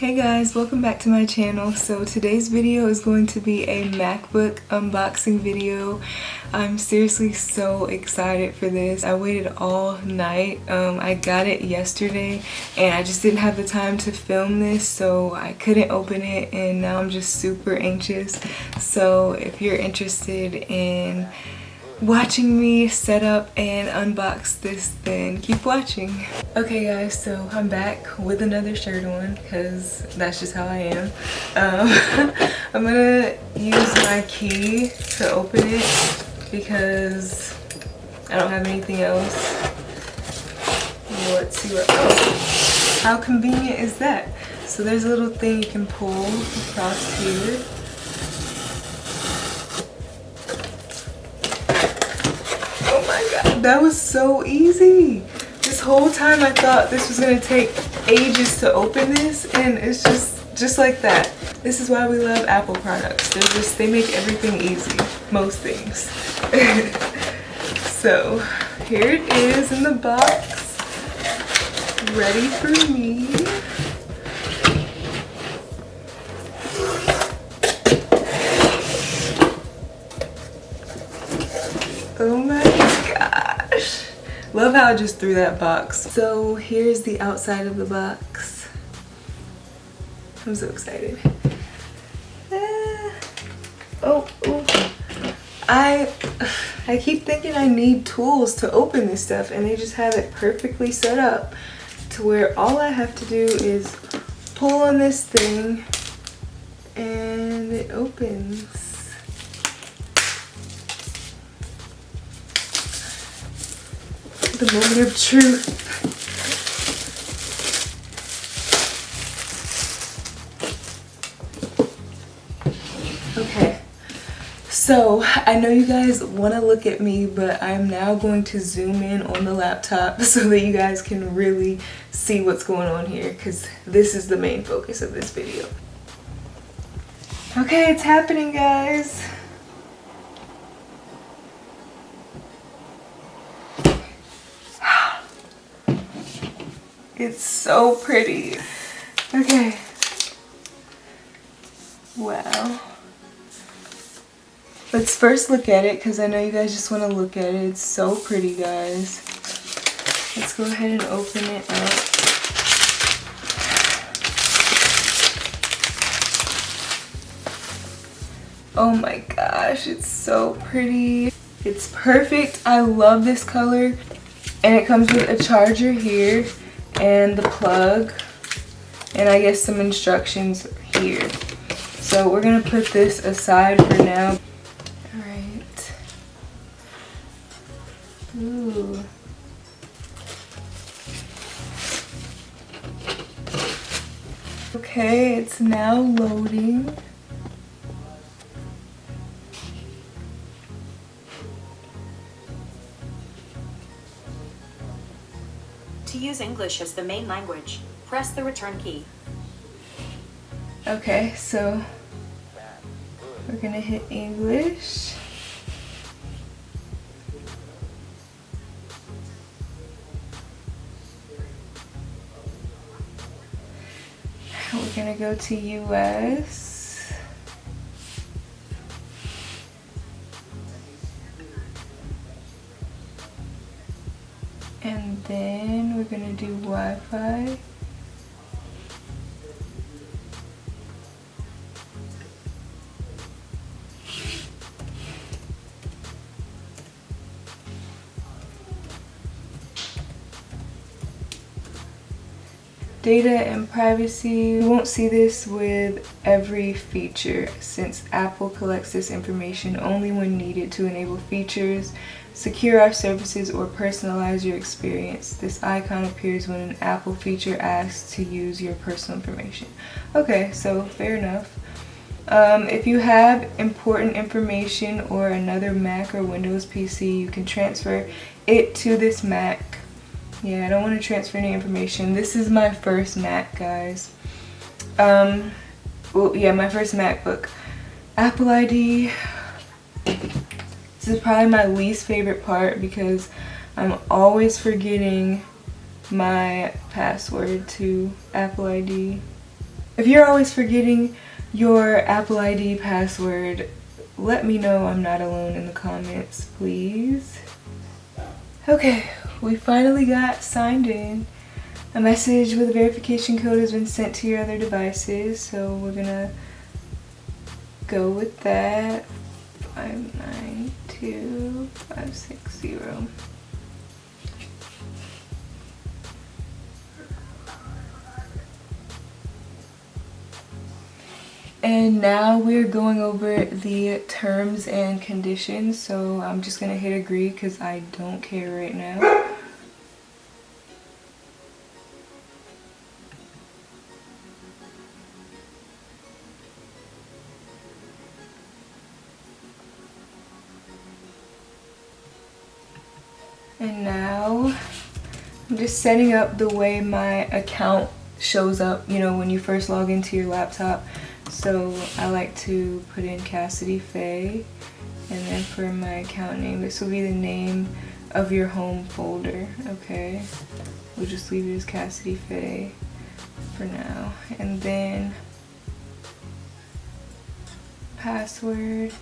Hey guys, welcome back to my channel. So today's video is going to be a MacBook unboxing video. I'm seriously so excited for this. I waited all night. I got it yesterday and I just didn't have the time to film this, so I couldn't open it, and now I'm just super anxious. So if you're interested in watching me set up and unbox this, then keep watching. Okay guys, so I'm back with another shirt on because that's just how I am. I'm gonna use my key to open it because I don't have anything else. Let's see what, oh, how convenient is that? So there's a little thing you can pull across here. That was so easy. This whole time I thought this was gonna take ages to open this, and it's just like that. This is why we love Apple products. They make everything easy, most things. So here it is in the box, ready for me. Oh my gosh. Love how I just threw that box. So here's the outside of the box. I'm so excited. Oh. I keep thinking I need tools to open this stuff, and they just have it perfectly set up to where all I have to do is pull on this thing and it opens. The moment of truth. Okay, so I know you guys want to look at me, but I'm now going to zoom in on the laptop so that you guys can really see what's going on here, because this is the main focus of this video. Okay, it's happening, guys. It's so pretty. Okay. Wow. Let's first look at it, because I know you guys just want to look at it. It's so pretty, guys. Let's go ahead and open it up. Oh my gosh, it's so pretty. It's perfect. I love this color. And it comes with a charger here and the plug, and I guess some instructions here. So we're gonna put this aside for now. Alright. Ooh. Okay, it's now loading. To use English as the main language, press the return key. Okay, so we're gonna hit English. We're gonna go to US. And then we're gonna do Wi-Fi. Data and privacy. We won't see this with every feature, since Apple collects this information only when needed to enable features, secure our services, or personalize your experience. This icon appears when an Apple feature asks to use your personal information. Okay, so fair enough. If you have important information or another Mac or Windows PC, you can transfer it to this Mac. Yeah, I don't want to transfer any information. This is my first Mac, guys. Well, yeah, my first MacBook. Apple ID. This is probably my least favorite part because I'm always forgetting my password to Apple ID. If you're always forgetting your Apple ID password, let me know I'm not alone in the comments, please. Okay, we finally got signed in. A message with a verification code has been sent to your other devices, so we're gonna go with that. 592560. And now we're going over the terms and conditions, so I'm just gonna hit agree because I don't care right now. And now I'm just setting up the way my account shows up, you know, when you first log into your laptop. So I like to put in Cassidy Faye, and then for my account name, this will be the name of your home folder. Okay, we'll just leave it as Cassidy Faye for now. And then password,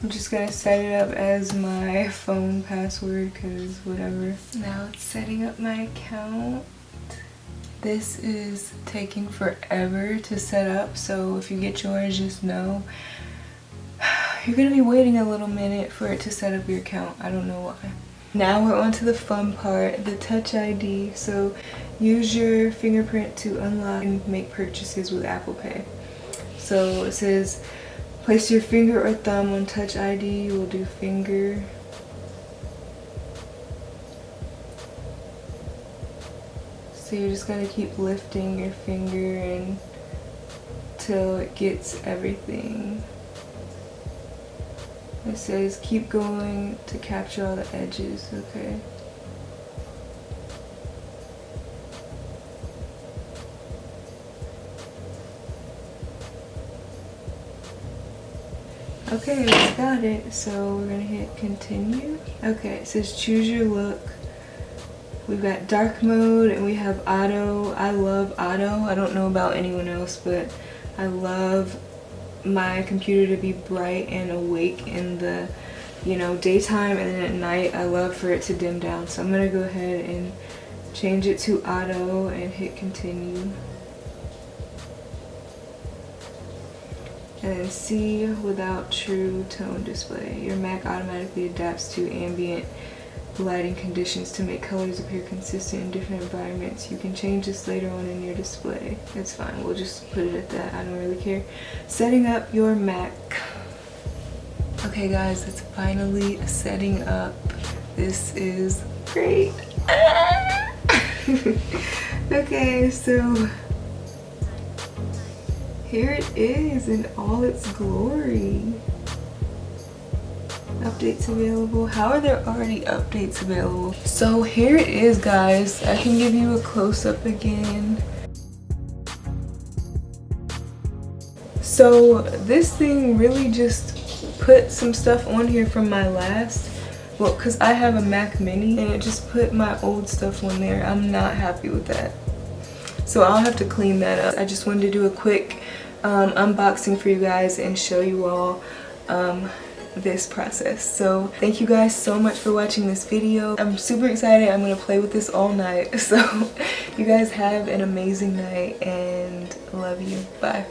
I'm just gonna set it up as my phone password because whatever. Now it's setting up my account. This is taking forever to set up, so if you get yours, just know you're gonna be waiting a little minute for it to set up your account. I don't know why. Now we're on to the fun part, the Touch ID. So use your fingerprint to unlock and make purchases with Apple Pay. So it says place your finger or thumb on Touch ID. We'll do finger. So you're just gonna keep lifting your finger until it gets everything. It says keep going to capture all the edges, okay. Okay, we got it. So we're gonna hit continue. Okay, it says choose your look. We've got dark mode and we have auto. I love auto. I don't know about anyone else, but I love my computer to be bright and awake in the, you know, daytime, and then at night I love for it to dim down. So I'm gonna go ahead and change it to auto and hit continue. And then see without true tone display. Your Mac automatically adapts to ambient lighting conditions to make colors appear consistent in different environments. You can change this later on in your display. It's fine, we'll just put it at that. I don't really care. Setting up your Mac. Okay guys, it's finally setting up. This is great. Okay, so here it is in all its glory. Updates available. How are there already updates available? So here it is, guys. I can give you a close-up again. So this thing really just put some stuff on here from my last, well, because I have a Mac Mini and it just put my old stuff on there. I'm not happy with that. So I'll have to clean that up. I just wanted to do a quick unboxing for you guys and show you all this process. So thank you guys so much for watching this video. I'm super excited. I'm gonna play with this all night. So you guys have an amazing night and love you. Bye.